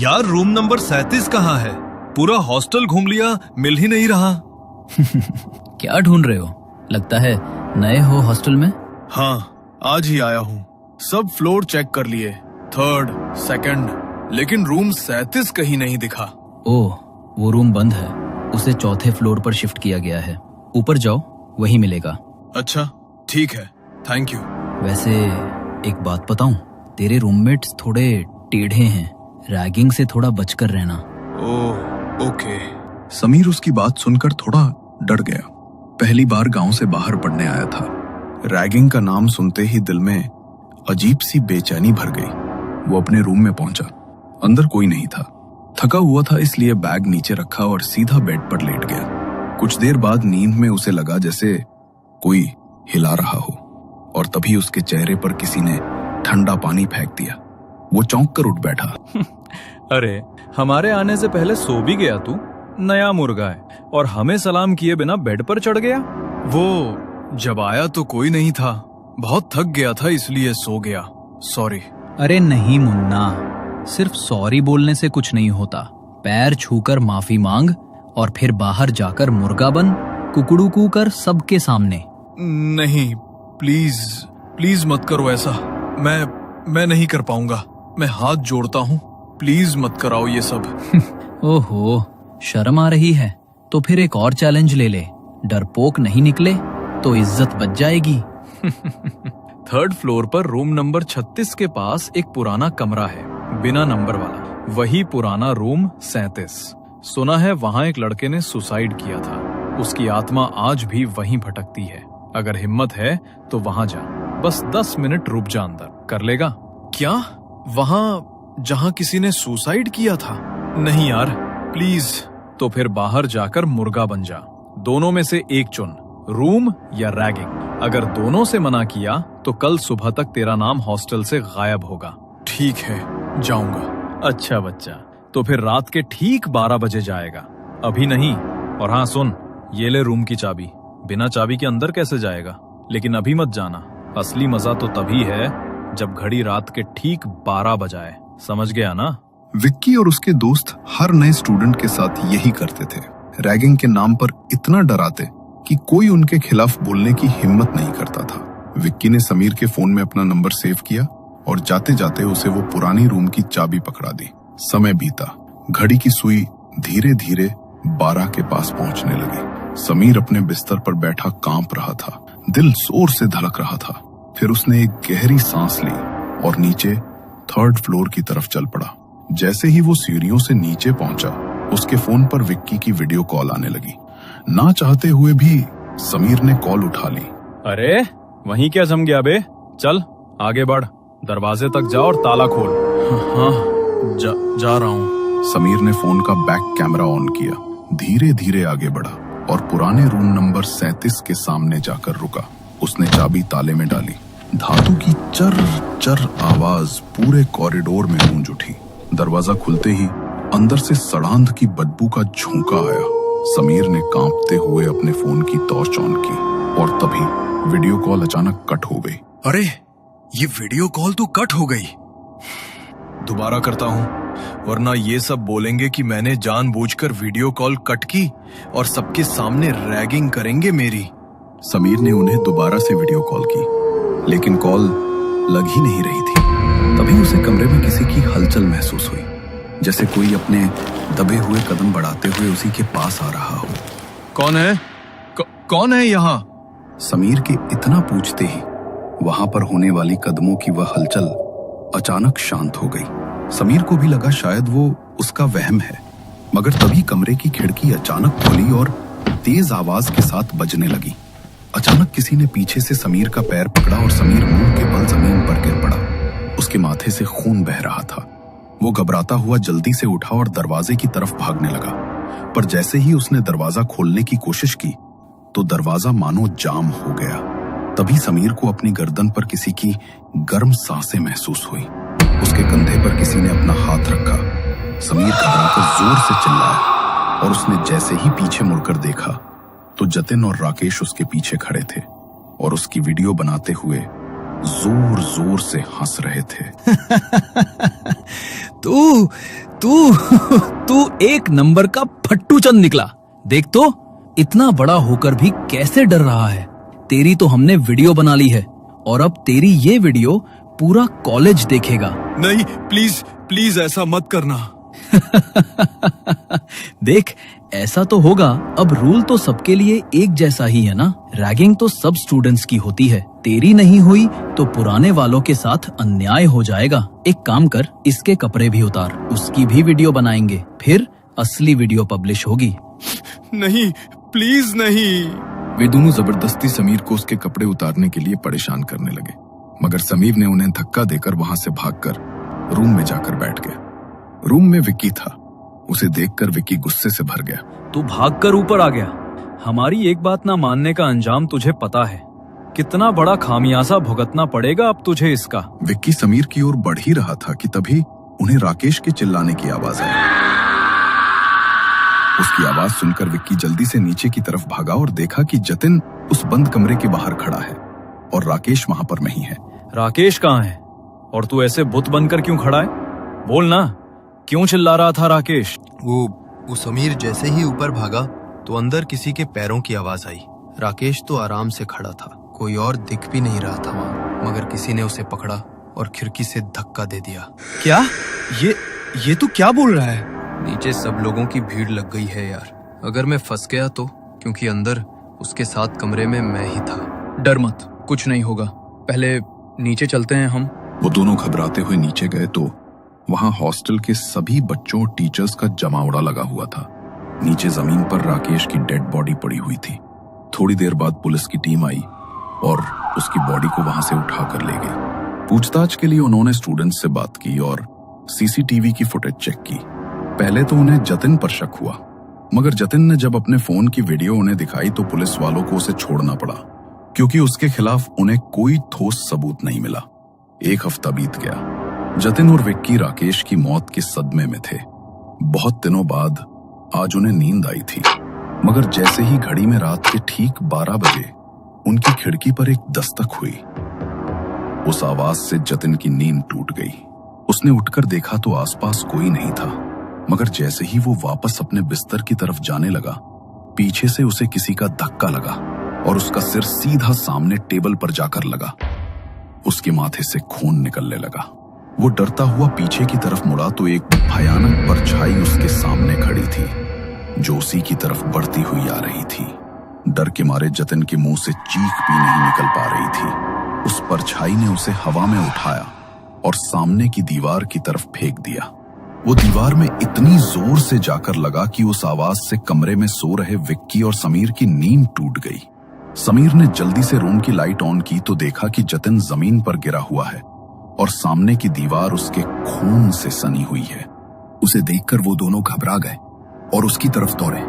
यार room number 37 कहाँ है? पूरा हॉस्टल घूम लिया, मिल ही नहीं रहा। क्या ढूंढ रहे हो? लगता है नए हो हॉस्टल में। हाँ, आज ही आया हूँ। सब फ्लोर चेक कर लिए, 3rd, 2nd, लेकिन रूम 37 कहीं नहीं दिखा। ओह, वो रूम बंद है। उसे 4थे फ्लोर पर शिफ्ट किया गया है। ऊपर जाओ, वही मिलेगा। अच्छा, ठीक है, थैंक यू। वैसे एक बात बताऊं, तेरे रूममेट्स थोड़े टेढ़े हैं। रैगिंग से थोड़ा बचकर रहना। ओह, ओके। समीर उसकी बात सुनकर थोड़ा डर गया। पहली बार गांव से बाहर पढ़ने आया था। रैगिंग का नाम सुनते ही दिल में अजीब सी बेचैनी भर गई। वो अपने रूम में पहुंचा। अंदर कोई नहीं था। थका हुआ था, इसलिए बैग नीचे रखा और सीधा बेड पर लेट गया। कुछ देर बाद नींद में उसे लगा जैसे कोई हिला रहा हो, और तभी उसके चेहरे पर किसी ने ठंडा पानी फेंक दिया। वो चौंक कर उठ बैठा। अरे, हमारे आने से पहले सो भी गया तू? नया मुर्गा है और हमें सलाम किए बिना बेड पर चढ़ गया। वो जब आया तो कोई नहीं था। बहुत थक गया था इसलिए सो गया। सॉरी। अरे नहीं मुन्ना, सिर्फ सॉरी बोलने से कुछ नहीं होता। पैर छूकर माफी मांग और फिर बाहर जाकर मुर्गा बन, कुकड़ू कू कर सबके सामने। नहीं, प्लीज प्लीज मत करो ऐसा। मैं नहीं कर पाऊंगा। मैं हाथ जोड़ता हूँ, प्लीज मत कराओ ये सब। ओहो, शर्म आ रही है तो फिर एक और चैलेंज ले ले। डरपोक नहीं निकले तो इज्जत बच जाएगी। 3rd फ्लोर पर रूम नंबर 36 के पास एक पुराना कमरा है, बिना नंबर वाला। वही पुराना रूम 37। सुना है वहां एक लड़के ने सुसाइड किया था। उसकी आत्मा आज भी वहीं भटकती है। अगर हिम्मत है तो वहां जा। बस 10 मिनट रुक जा, अंदर कर लेगा? क्या? वहां जहां किसी ने सुसाइड किया था? नहीं यार, प्लीज। तो फिर बाहर जाकर मुर्गा बन जा। दोनों में से एक चुन, रूम या रैगिंग। अगर दोनों से मना किया तो कल सुबह तक तेरा नाम हॉस्टल से गायब होगा। ठीक है, जाऊंगा। अच्छा बच्चा, तो फिर रात के ठीक 12 बजे जाएगा, अभी नहीं। और हाँ सुन, ये ले रूम की चाबी। बिना चाबी के अंदर कैसे जाएगा? लेकिन अभी मत जाना। असली मजा तो तभी है जब घड़ी रात के ठीक 12 बजाए। समझ गया ना? विक्की और उसके दोस्त हर नए स्टूडेंट के साथ यही करते थे। रैगिंग के नाम पर इतना डराते कि कोई उनके खिलाफ बोलने की हिम्मत नहीं करता था। विक्की ने समीर के फोन में अपना नंबर सेव किया और जाते जाते उसे वो पुरानी रूम की चाबी पकड़ा दी। समय बीता। घड़ी की सुई धीरे धीरे 12 के पास पहुंचने लगी। समीर अपने बिस्तर पर बैठा कांप रहा था। दिल जोर से धड़क रहा था। फिर उसने एक गहरी सांस ली और नीचे 3rd फ्लोर की तरफ चल पड़ा। जैसे ही वो सीढ़ियों से नीचे पहुंचा, उसके फोन पर विक्की की वीडियो कॉल आने लगी। ना चाहते हुए भी समीर ने कॉल उठा ली। अरे वहीं क्या जम गया बे? चल आगे बढ़, दरवाजे तक जा और ताला खोल। हाँ, जा रहा हूँ। समीर ने फोन का बैक कैमरा ऑन किया, धीरे धीरे आगे बढ़ा और पुराने रूम नंबर 37 के सामने जाकर रुका। उसने चाबी ताले में डाली। धातु की चर चर आवाज पूरे कॉरिडोर में गूंज उठी। दरवाजा खुलते ही अंदर से सड़ांध की बदबू का झोंका आया। समीर ने कांपते हुए अपने फोन की टॉर्च ऑन की और तभी वीडियो कॉल अचानक कट हो गई। अरे, ये वीडियो कॉल तो कट हो गई। दोबारा करता हूँ, वरना ये सब बोलेंगे कि मैंने जानबूझकर वीडियो कॉल कट की और सबके सामने रैगिंग करेंगे मेरी। समीर ने उन्हें दोबारा से वीडियो कॉल की, लेकिन कॉल लग ही नहीं रही थी। तभी उसे कमरे में किसी की हलचल महसूस हुई, जैसे कोई अपने दबे हुए कदम बढ़ाते हुए उसी के पास आ रहा हो। कौन है? कौन है यहाँ? समीर के इतना पूछते ही वहां पर होने वाली कदमों की वह हलचल अचानक शांत हो गई। समीर को भी लगा शायद वो उसका वहम है, मगर तभी कमरे की खिड़की अचानक खुली और तेज आवाज के साथ बजने लगी। अचानक किसी ने पीछे से समीर का पैर पकड़ा और समीर मुंह के बल जमीन पर गिर पड़ा। उसके माथे से खून बह रहा था। वो घबराता हुआ जल्दी से उठा और दरवाजे की तरफ भागने लगा, पर जैसे ही उसने दरवाजा खोलने की कोशिश की तो दरवाजा मानो जाम हो गया। तभी समीर को अपनी गर्दन पर किसी की गर्म सांसें महसूस हुई। उसके कंधे पर किसी ने अपना हाथ रखा। समीर घबराकर जोर से चिल्लाया और उसने जैसे ही पीछे मुड़कर देखा तो जतिन और राकेश उसके पीछे खड़े थे और उसकी वीडियो बनाते हुए जोर जोर से हंस रहे थे। तू तू तू एक नंबर का फट्टू चंद निकला। देख तो इतना बड़ा होकर भी कैसे डर रहा है। तेरी तो हमने वीडियो बना ली है और अब तेरी ये वीडियो पूरा कॉलेज देखेगा। नहीं, प्लीज प्लीज ऐसा मत करना। देख, ऐसा तो होगा। अब रूल तो सबके लिए एक जैसा ही है ना। रैगिंग तो सब स्टूडेंट्स की होती है। तेरी नहीं हुई तो पुराने वालों के साथ अन्याय हो जाएगा। एक काम कर, इसके कपड़े भी उतार, उसकी भी वीडियो बनाएंगे, फिर असली वीडियो पब्लिश होगी। नहीं, प्लीज नहीं। वे दोनों जबरदस्ती समीर को उसके कपड़े उतारने के लिए परेशान करने लगे, मगर समीर ने उन्हें धक्का देकर वहां से भागकर रूम में जाकर बैठ गया। रूम में विक्की था। उसे देखकर विक्की गुस्से से भर गया। तू भागकर ऊपर आ गया। हमारी एक बात ना मानने का अंजाम तुझे पता है। कितना बड़ा खामियाजा भुगतना पड़ेगा अब तुझे इसका। विक्की समीर की ओर बढ़ ही रहा था कि तभी उन्हें राकेश के चिल्लाने की आवाज आई। उसकी आवाज सुनकर विक्की जल्दी से नीचे की तरफ भागा और देखा कि जतिन उस बंद कमरे के बाहर खड़ा है और राकेश वहां पर नहीं है। राकेश कहाँ है? और तू ऐसे बुत बनकर क्यों खड़ा है? बोल ना, क्यों चिल्ला रहा था राकेश? वो समीर जैसे ही ऊपर भागा तो अंदर किसी के पैरों की आवाज आई। राकेश तो आराम से खड़ा था, कोई और दिख भी नहीं रहा था वहाँ, मगर किसी ने उसे पकड़ा और खिड़की से धक्का दे दिया। क्या? ये तू क्या बोल रहा है? नीचे सब लोगों की भीड़ लग गई है यार। अगर मैं फंस गया तो, क्योंकि अंदर उसके साथ कमरे में मैं ही था। डर मत, कुछ नहीं होगा। पहले नीचे चलते हैं हम। वो दोनों घबराते हुए नीचे गए तो वहां हॉस्टल के सभी बच्चों और टीचर्स का जमावड़ा लगा हुआ था। नीचे जमीन पर राकेश की डेड बॉडी पड़ी हुई थी। थोड़ी देर बाद पुलिस की टीम आई और उसकी बॉडी को वहां से उठाकर ले गई। पूछताछ के लिए उन्होंने स्टूडेंट्स से बात की और सीसीटीवी की फुटेज चेक की। पहले तो उन्हें जतिन पर शक हुआ, मगर जतिन ने जब अपने फोन की वीडियो उन्हें दिखाई तो पुलिस वालों को उसे छोड़ना पड़ा, क्योंकि उसके खिलाफ उन्हें कोई ठोस सबूत नहीं मिला। एक हफ्ता बीत गया। जतिन और विक्की राकेश की मौत के सदमे में थे। बहुत दिनों बाद आज उन्हें नींद आई थी, मगर जैसे ही घड़ी में रात के ठीक 12 बजे उनकी खिड़की पर एक दस्तक हुई। उस आवाज से जतिन की नींद टूट गई। उसने उठकर देखा तो आसपास कोई नहीं था, मगर जैसे ही वो वापस अपने बिस्तर की तरफ जाने लगा, पीछे से उसे किसी का धक्का लगा और उसका सिर सीधा सामने टेबल पर जाकर लगा। उसके माथे से खून निकलने लगा। वो डरता हुआ पीछे की तरफ मुड़ा तो एक भयानक परछाई उसके सामने खड़ी थी, जो उसी की तरफ बढ़ती हुई आ रही थी। डर के मारे जतिन के मुंह से चीख भी नहीं निकल पा रही थी। उस परछाई ने उसे हवा में उठाया और सामने की दीवार की तरफ फेंक दिया। वो दीवार में इतनी जोर से जाकर लगा कि उस आवाज से कमरे में सो रहे विक्की और समीर की नींद टूट गई। समीर ने जल्दी से रूम की लाइट ऑन की तो देखा कि जतिन जमीन पर गिरा हुआ है और सामने की दीवार उसके खून से सनी हुई है। उसे देखकर वो दोनों घबरा गए और उसकी तरफ दौड़े।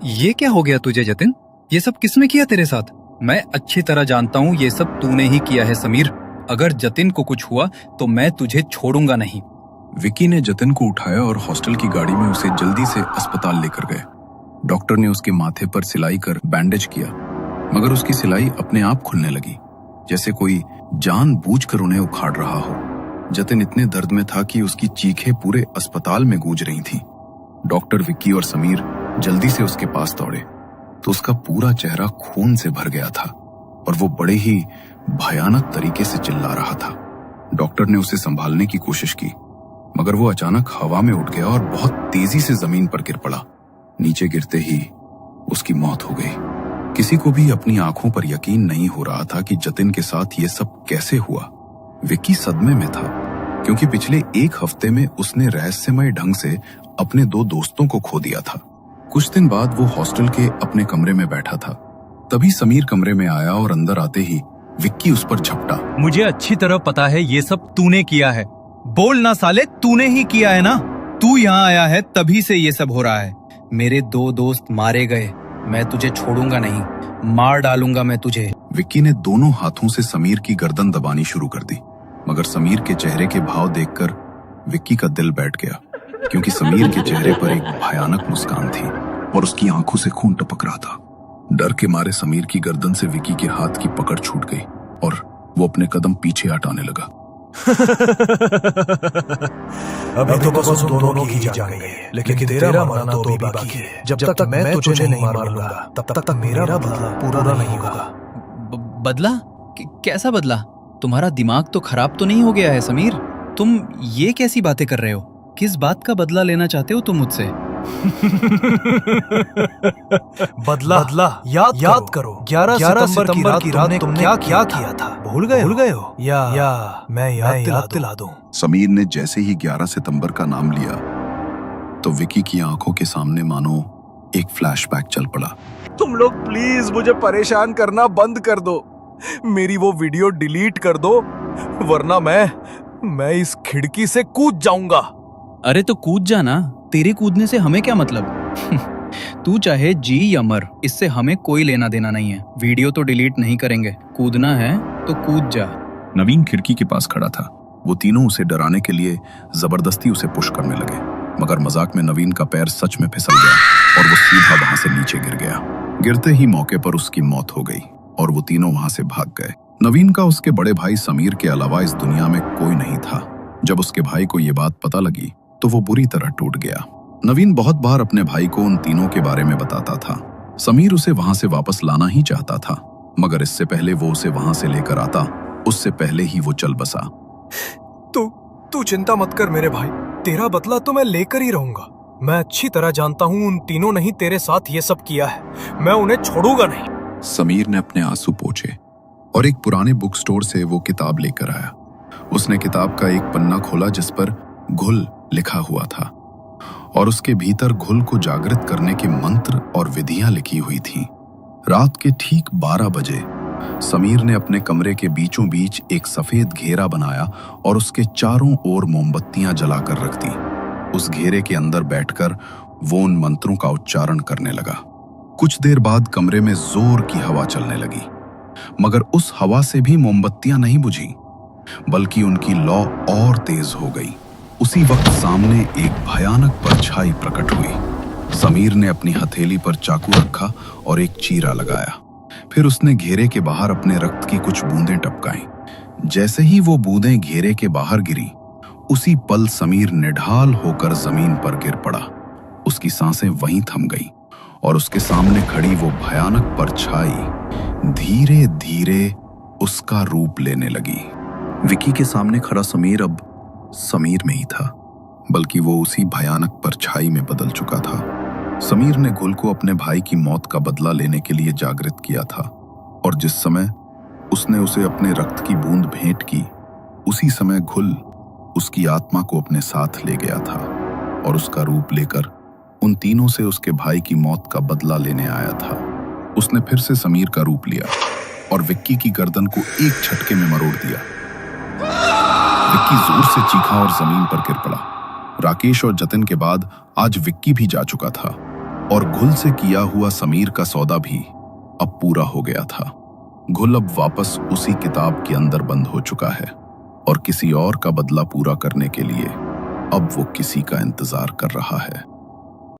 ये क्या हो गया तुझे जतिन? ये सब किसने किया तेरे साथ? मैं अच्छी तरह जानता हूँ ये सब तूने ही किया है समीर। अगर जतिन को कुछ हुआ तो मैं तुझे छोड़ूंगा नहीं। विक्की ने जतिन को उठाया और हॉस्टल की गाड़ी में उसे जल्दी से अस्पताल लेकर गए। डॉक्टर ने उसके माथे पर सिलाई कर बैंडेज किया, मगर उसकी सिलाई अपने आप खुलने लगी, जैसे कोई जानबूझकर उन्हें उखाड़ रहा हो। जतिन इतने दर्द में था कि उसकी चीखें पूरे अस्पताल में गूंज रही थीं। डॉक्टर, विक्की और समीर जल्दी से उसके पास दौड़े तो उसका पूरा चेहरा खून से भर गया था और वो बड़े ही भयानक तरीके से चिल्ला रहा था। डॉक्टर ने उसे संभालने की कोशिश की, मगर वो अचानक हवा में उठ गया और बहुत तेजी से जमीन पर गिर पड़ा। नीचे गिरते ही उसकी मौत हो गई। किसी को भी अपनी आंखों पर यकीन नहीं हो रहा था कि जतिन के साथ ये सब कैसे हुआ। विक्की सदमे में था, क्योंकि पिछले एक हफ्ते में उसने रहस्यमय ढंग से अपने 2 दोस्तों को खो दिया था। कुछ दिन बाद वो हॉस्टल के अपने कमरे में बैठा था। तभी समीर कमरे में आया और अंदर आते ही विक्की उस पर झपटा। मुझे अच्छी तरह पता है ये सब तूने किया है। बोल ना साले, तूने ही किया है ना? तू यहाँ आया है तभी से ये सब हो रहा है। मेरे 2 दोस्त मारे गए, मैं तुझे छोड़ूंगा नहीं, मार डालूंगा मैं तुझे। विक्की ने दोनों हाथों से समीर की गर्दन दबानी शुरू कर दी, मगर समीर के चेहरे के भाव देखकर विक्की का दिल बैठ गया, क्योंकि समीर के चेहरे पर एक भयानक मुस्कान थी और उसकी आंखों से खून टपक रहा था। डर के मारे समीर की गर्दन से विक्की के हाथ की पकड़ छूट गई और वो अपने कदम पीछे हटाने लगा। अभी तो बस उन दोनों की ही जान गई है, लेकिन तेरा मरना तो अभी बाकी है। जब तक मैं तुझे नहीं मार लूंगा तब तक मेरा बदला पूरा नहीं होगा। बदला? कैसा बदला? तुम्हारा दिमाग तो खराब तो नहीं हो गया है समीर? तुम ये कैसी बातें कर रहे हो? किस बात का बदला लेना चाहते हो तुम मुझसे? बदला याद करो 11 सितंबर की रात तुमने क्या किया था? भूल गए हो? या मैं याद दिला दूं? समीर ने जैसे ही 11 सितंबर का नाम लिया तो विकी की आंखों के सामने मानो एक फ्लैशबैक चल पड़ा। तुम लोग प्लीज मुझे परेशान करना बंद कर दो, मेरी वो वीडियो डिलीट कर दो, वरना मैं इस खिड़की से कूद जाऊंगा। अरे तो कूद जाना, तेरे कूदने से हमें क्या मतलब? तू चाहे जी या मर, इससे हमें कोई लेना देना नहीं है। वीडियो तो डिलीट नहीं करेंगे, कूदना है तो कूद जा। नवीन खिड़की के पास खड़ा था। वो तीनों उसे डराने के लिए जबरदस्ती उसे पुश करने लगे, मगर मजाक में नवीन का पैर सच में फिसल गया और वो सीधा वहां से नीचे गिर गया। गिरते ही मौके पर उसकी मौत हो गई और वो तीनों वहां से भाग गए। नवीन का उसके बड़े भाई समीर के अलावा इस दुनिया में कोई नहीं था। जब उसके भाई को ये बात पता लगी तो वो बुरी तरह टूट गया। नवीन बहुत बार अपने भाई को उन तीनों के बारे में बताता था। समीर उसे वहां से वापस लाना ही चाहता था, मगर इससे पहले वो उसे वहां से लेकर आता, उससे पहले ही वो चल बसा। तू चिंता मत कर मेरे भाई, तेरा बदला तो मैं लेकर ही रहूंगा। मैं अच्छी तरह जानता हूँ उन तीनों ने ही तेरे साथ ये सब किया है, मैं उन्हें छोड़ूंगा नहीं। समीर ने अपने आंसू पोंछे और एक पुराने बुक स्टोर से वो किताब लेकर आया। उसने किताब का एक पन्ना खोला जिस पर घुल लिखा हुआ था और उसके भीतर घुल को जागृत करने के मंत्र और विधियां लिखी हुई थीं। रात के ठीक 12 बजे समीर ने अपने कमरे के बीचों बीच एक सफेद घेरा बनाया और उसके चारों ओर मोमबत्तियां जलाकर रख दी। उस घेरे के अंदर बैठकर वो उन मंत्रों का उच्चारण करने लगा। कुछ देर बाद कमरे में जोर की हवा चलने लगी, मगर उस हवा से भी मोमबत्तियां नहीं बुझी, बल्कि उनकी लौ और तेज हो गई। उसी वक्त सामने एक भयानक परछाई प्रकट हुई। समीर ने अपनी हथेली पर चाकू रखा और एक चीरा लगाया। फिर उसने घेरे के बाहर अपने रक्त की कुछ बूंदें टपकाईं। जैसे ही वो बूंदें घेरे के बाहर गिरी, उसी पल समीर निढाल होकर जमीन पर गिर पड़ा। उसकी सांसें वहीं थम गईं और उसके सामने खड़ी वो भयानक परछाई धीरे धीरे उसका रूप लेने लगी। विकी के सामने खड़ा समीर अब समीर नहीं था, बल्कि वो उसी भयानक परछाई में बदल चुका था। समीर ने घुल को अपने भाई की मौत का बदला लेने के लिए जागृत किया था और जिस समय उसने उसे अपने रक्त की बूंद भेंट की, उसी समय घुल उसकी आत्मा को अपने साथ ले गया था और उसका रूप लेकर उन तीनों से उसके भाई की मौत का बदला लेने आया था। उसने फिर से समीर का रूप लिया और विक्की की गर्दन को एक झटके में मरोड़ दिया। विक्की जोर से चीखा और जमीन पर गिर पड़ा। राकेश और जतिन के बाद आज विक्की भी जा चुका था और घुल से किया हुआ समीर का सौदा भी अब पूरा हो गया था। घुल अब वापस उसी किताब के अंदर बंद हो चुका है और किसी और का बदला पूरा करने के लिए अब वो किसी का इंतजार कर रहा है।